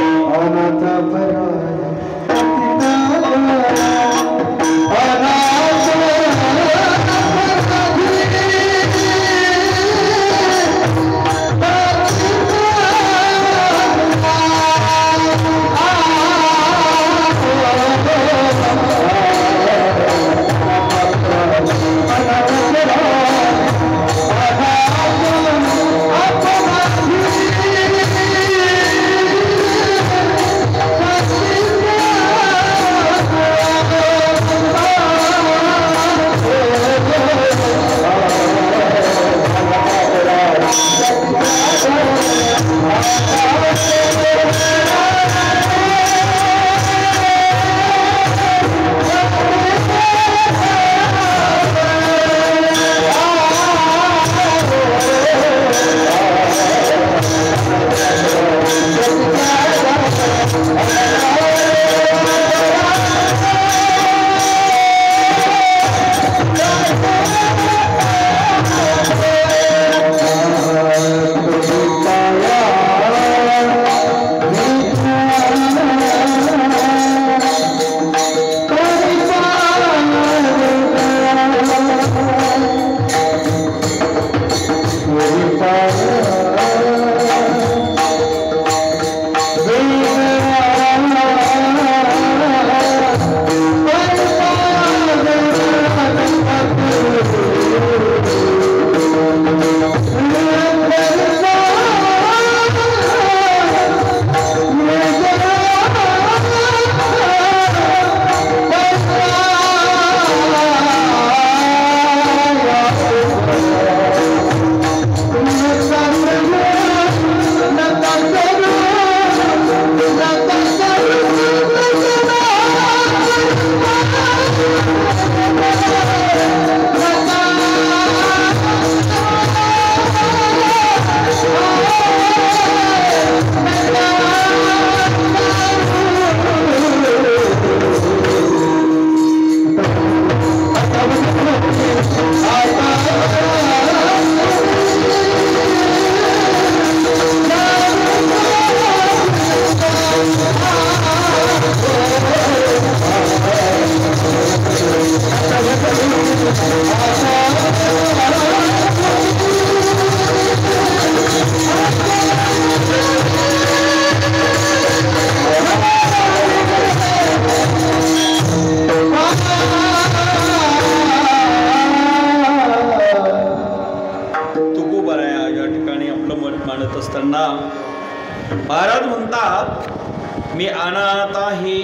महाराज म्हणतात मी अनाथ आहे,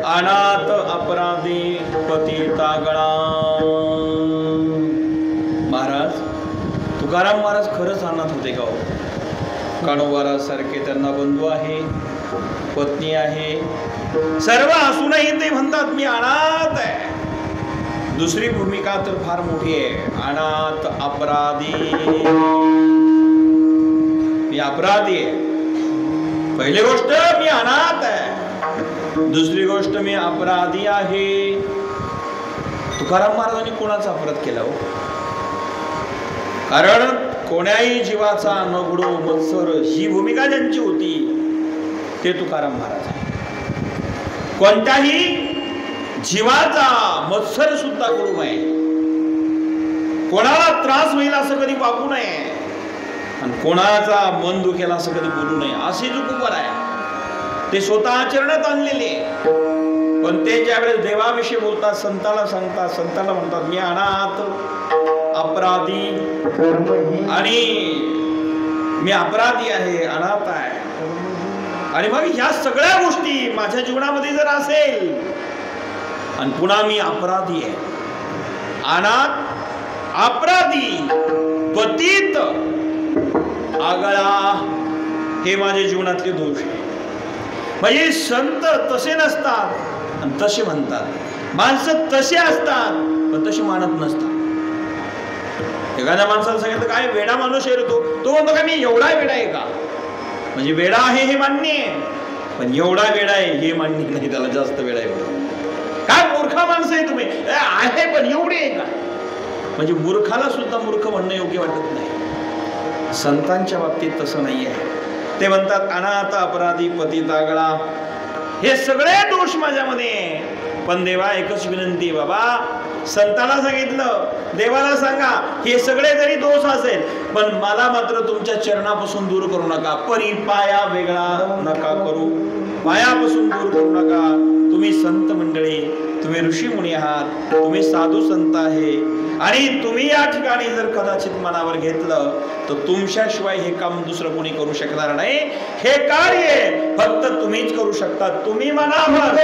अनाथ अपराधी पतिता गळा. महाराज तुकाराम महाराज खरंच अनाथ होते का हो? काणोबाराज सारखे त्यांना बंधू आहे, पत्नी आहे, सर्व असूनही ते म्हणतात मी अनाथ आहे. दुसरी भूमिका तर फार मोठी आहे, अनाथ अपराधी. मी अपराधी आहे. पहिली गोष्ट मी अनाथ आहे, दुसरी गोष्ट मी अपराधी आहे. तुकाराम महाराजांनी कोणाचा अपराध केला हो? कारण कोण्याही जीवाचा नगडो मत्सर ही भूमिका ज्यांची होती ते तुकाराम महाराज. कोणत्याही जीवाचा मत्सर सुद्धा करू नये, कोणाला त्रास होईल असं कधी वागू नये, आणि कोणाचा मन दुखेल असं कधी बोलू नये, असे जो कुपर आहे ते स्वतः आचरणात आणलेले. पण ते ज्यावेळेस देवाविषयी बोलतात, संताला सांगतात, संताला म्हणतात मी अनाथ अपराधी आणि मी अपराधी आहे, अनाथ आहे. आणि मग ह्या सगळ्या गोष्टी माझ्या जीवनामध्ये जर असेल आणि पुन्हा मी अपराधी आहे, अनाथ अपराधी पतित आगळा, हे माझ्या जीवनातले दोष आहे. म्हणजे संत तसे नसतात आणि तसे म्हणतात, माणसं तसे असतात पण तसे मानत नसतात. एखाद्या माणसाला सांगितलं काय वेडा माणूस आहे तो म्हणतो का मी एवढा वेडा आहे का? म्हणजे वेडा आहे हे मान्य आहे, पण एवढा वेडा आहे हे मान्य नाही, त्याला जास्त वेडा आहे. काय मूर्खा माणसं आहे तुम्ही, आहे पण एवढे आहे का? म्हणजे मूर्खाला सुद्धा मूर्ख म्हणणं योग्य वाटत नाही. संतांच्या बाबतीत तसं नाही आहे. ते म्हणतात अनाथ अपराधी पतिता गळा, हे सगळे दोष माझ्यामध्ये. पण देवा एकच विनंती, बाबा संताला सांगितलं, देवाला सांगा हे सगळे जरी दोष असेल पण मला मात्र तुमच्या चरणापासून दूर करू नका. परी पाया वेगळा नका करू, पायापासून दूर करू नका. तुम्ही संत मंडळी, तुम्ही ऋषी मुनी आहात, तुम्ही साधू संत आहे, आणि तुम्ही या ठिकाणी जर कदाचित मनावर घेतलं तर तुमच्याशिवाय हे काम दुसरं कोणी करू शकणार नाही. हे कार्य फक्त तुम्हीच करू शकता. तुम्ही मनावर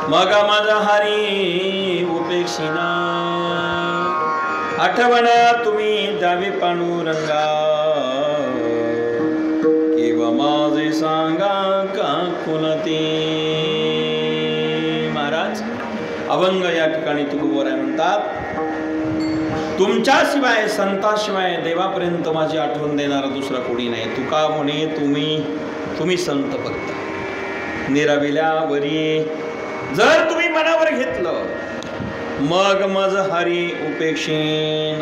मग माझा हरी उपे उपेक्षिना आठवण तुम्ही द्यावी पांडुरंगा किंवा माझे सांगा का कुलते. महाराज अभंग या ठिकाणी तुकोबराय म्हणतात, तुमच्याशिवाय संताशिवाय देवापर्यंत माझी आठवण देणारा दुसरा कोणी नाही. तुका म्हणे तुम्ही संत फक्त निराविल्यावरी जर तुम्ही मनावर घेतलं मग मज हरी उपेक्षेन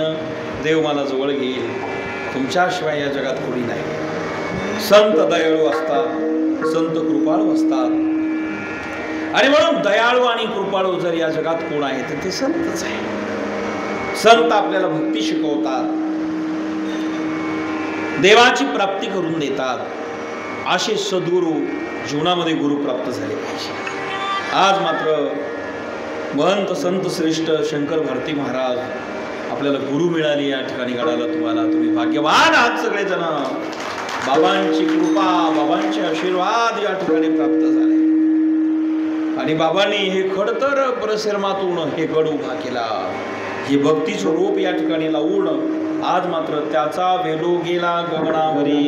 देव मला जवळ घेईल. तुमच्याशिवाय या जगात कोणी नाही. संत दयाळू असतात, संत कृपाळू असतात. आणि म्हणून दयाळू आणि कृपाळू जर या जगात कोण आहे तर ते संतच आहे. संत आपल्याला भक्ती शिकवतात, देवाची प्राप्ती करून देतात. असे सद्गुरू जीवनामध्ये गुरु प्राप्त झाले पाहिजे. आज मात्र महंत संत श्रेष्ठ शंकर भारती महाराज आपल्याला गुरु मिळाली या ठिकाणी घडाला. तुम्ही भाग्यवान आहात सगळेजण. बाबांची कृपा, बाबांचे आशीर्वाद या ठिकाणी प्राप्त झाले. आणि बाबांनी हे खडतर परिश्रमातून हे गड उभा केला. ही भक्तीचं रूप या ठिकाणी लावून आज मात्र त्याचा वेलो गेला गगनावरी.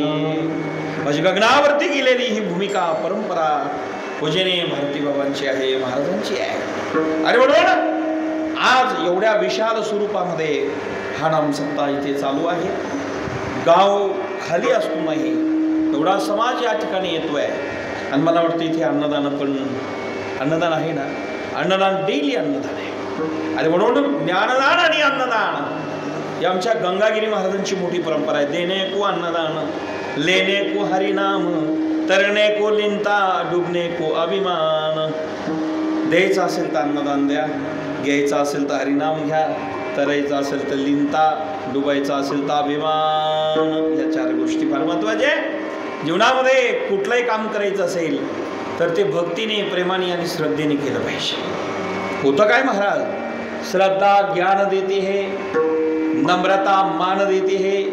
म्हणजे गगनावरती गेलेली ही भूमिका परंपरा पूजनीय भारती बाबांची आहे, महाराजांची आहे. आणि म्हणून आज एवढ्या विशाल स्वरूपामध्ये हा नामसत्ता इथे चालू आहे. गाव खाली असूनही एवढा समाज या ठिकाणी येतोय. आणि मला वाटतं इथे अन्नदान आहे ना, अन्नदान डेली अन्नदान आहे. आणि म्हणून ज्ञानदान आणि अन्नदान ही आमच्या गंगागिरी महाराजांची मोठी परंपरा आहे. देणे को अन्नदान, लेने को हरिनाम, तरणे को लिंता, डुबणे को अभिमान. द्यायचं असेल तर अन्नदान द्या, घ्यायचं असेल तर हरिनाम घ्या, तरायचं असेल तर लिंता, डुबायचं असेल तर अभिमान. या 4 गोष्टी फार महत्त्वाच्या. जीवनामध्ये कुठलंही काम करायचं असेल तर ते भक्तीने, प्रेमाने आणि श्रद्धेने केलं पाहिजे. होतं काय महाराज? श्रद्धा ज्ञान देते है, नम्रता मान देती है.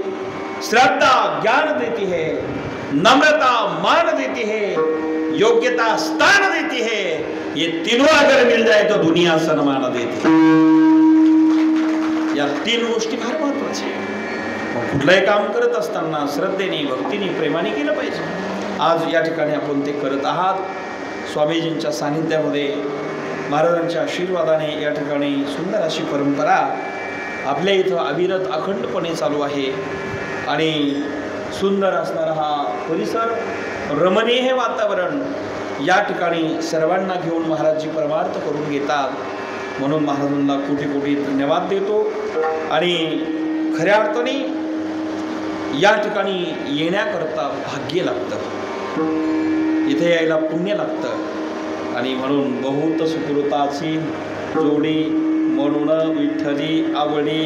श्रद्धा ज्ञान देती है, नम्रता मान देती है, योग्यता स्थान देती है. ये तीनों अगर मिल जाए तो दुनिया सन्मान देती. या 3 गोष्टी फार महत्वाच्या. कुठलंही काम करत असताना श्रद्धेने, भक्तीने, प्रेमाने केलं पाहिजे. आज या ठिकाणी आपण ते करत आहात. स्वामीजींच्या सानिध्यामध्ये महाराजांच्या आशीर्वादाने या ठिकाणी सुंदर अशी परंपरा आपल्या इथं अविरत अखंडपणे चालू आहे. आणि सुंदर असणारा हा परिसर, रमणीय वातावरण या ठिकाणी सर्वांना घेऊन महाराजजी परमार्थ करून घेतात. म्हणून महाराजांना कोटी कोटी धन्यवाद देतो. आणि खऱ्या अर्थाने या ठिकाणी येण्याकरता भाग्य लागतं, इथे यायला पुण्य लागतं. आणि म्हणून बहुत सुकृताची जोडी म्हणून विठ्ठली आवडी.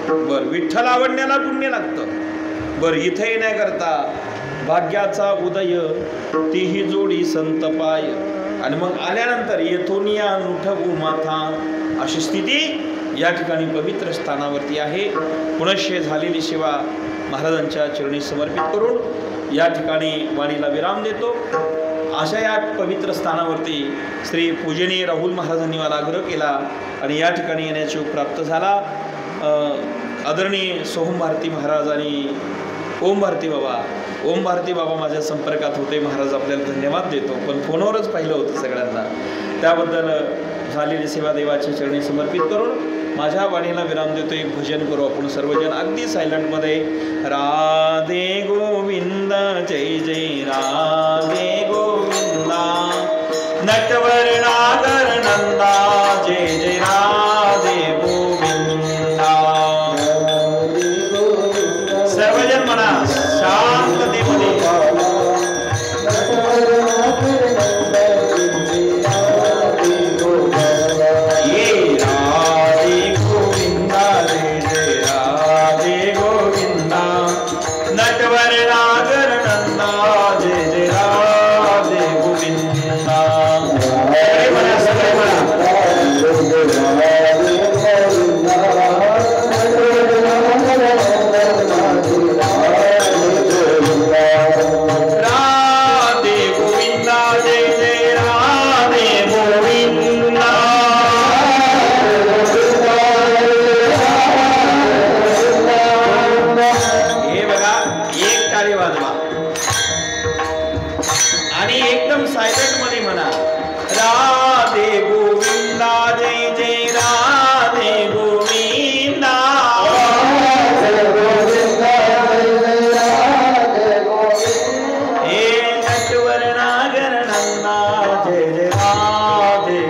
बर, विठ्ठल आवडण्याला पुण्य लागतं. बर, इथे येण्याकरता भाग्याचा उदय तीही जोडी संत पाय. आणि मग आल्यानंतर येथोनिया नुठवू माथा. अशी स्थिती या ठिकाणी पवित्र स्थानावरती आहे. पुनश्य झालेली सेवा महाराजांच्या चरणी समर्पित करून या ठिकाणी वाणीला विराम देतो. अशा या पवित्र स्थानावरती श्री पूजनीय राहुल महाराजांनी मला आग्रह केला आणि या ठिकाणी येण्याची योग प्राप्त झाला. आदरणीय सोहम भारती महाराज आणि ओम भारती बाबा माझ्या संपर्कात होते. महाराज आपल्याला धन्यवाद देतो. पण फोनवरच पाहिलं होतं सगळ्यांना. त्याबद्दल झालेली सेवा देवाच्या चरणी समर्पित करून माझ्या वाणीला विराम देतो. एक भजन करू आपण सर्वजण अगदी सायलेंटमध्ये. राधे गोविंद जय जय राधे गोविंदा, नटवर नागर नंदा जय जय राधे गोविंदा. सर्वजण म्हणा शांततेमध्ये. नटवर नागर नंदा जय जय आणि एकदम सायलेंट मध्ये म्हणा, राधे गोविंदा जय जय राधे गोविंदा, हे नटवर नागर नंदा जय जय राधे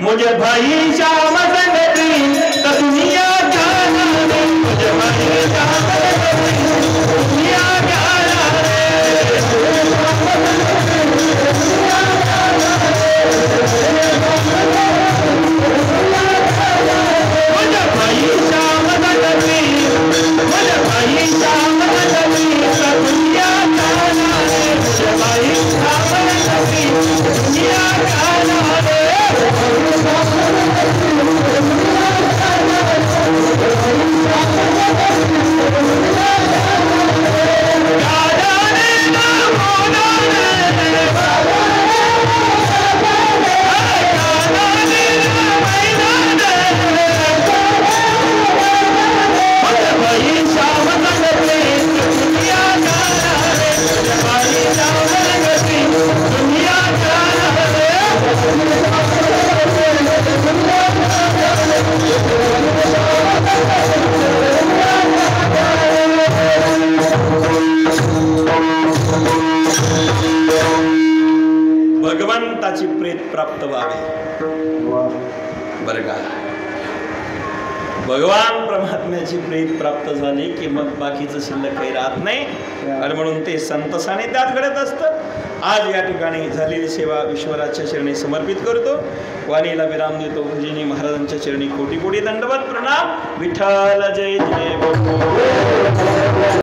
मुझे भाई श्याम संगति तो दुनिया जाना रे, मुझे भाई श्याम संगति दुनिया जाना रे, मुझे भाई श्याम संगति, मुझे भाई श्याम संगति तो दुनिया जाना रे, मुझे भाई श्याम संगति दुनिया जाना रे। भगवंताची प्रीत प्राप्त व्हावी बरं का। भगवान परमात्म्याची प्रीत प्राप्त झाली की मग बाकीचं शिल्लक काही राहत नाही आणि म्हणून ते संत सानिध्यात घडत असतं। आज या ठिकाणी झालेली सेवा ईश्वराच्या चरणी समर्पित करतो। वाणीला विराम देतो। भजनी महाराजांच्या चरणी कोटी कोटी दंडवत प्रणाम। विठ्ठल जय जय बोल।